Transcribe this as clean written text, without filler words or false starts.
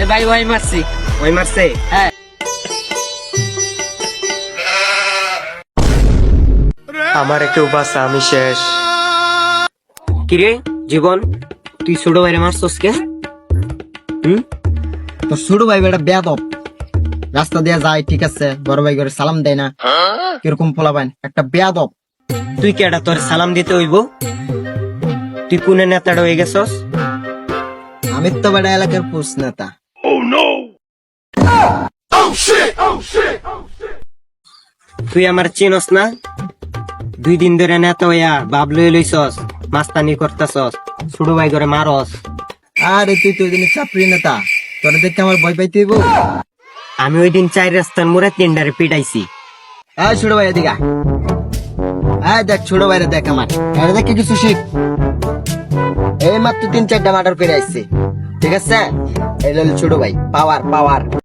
এ ভাই ওই মারছি। ওই মারছে? হ্যাঁ। আমার কেউ বাঁচা, আমি শেষ। কিরে জীবন, তুই ছোট ভাইরে মারছস কে? তোর ছোট ভাই বেটা বেয়াদব, রাস্তা দিয়ে যায় ঠিক আছে, বড় ভাই করে সালাম দেয় না, কিরকম পোলাপাইন একটা বেয়াদব। তুই কেডা, তোর সালাম দিতে হইব? তুই কোনে নেতাটা হয়ে গেছস? আমি তো বেটা এলাকার পুষ নেতা। তুই আমার চিনস না? 2 দিন ধরে নেতা হইয়া বাপ লই লইছস, মাস্তানি করতেছস, ছোট ভাই করে মারস। আরে তুই তো ওই দিন চাপড়ি নেতা, তোর দেখতে আমার ভয় পাইতে হইব? আমি ওই দিন 4 রাস্তার মোড়ে 3টারে পিটাইছি। এই ছোট ভাই এদিকে আয়, দেখ ছোট ভাইরে দেখ, আমার এটা দেখে কিছু শিখ। এই মাত্র 3-4টা মার্ডার করে আসছে, ঠিক আছে? এই হলো ছোট ভাই, পাওয়ার পাওয়ার।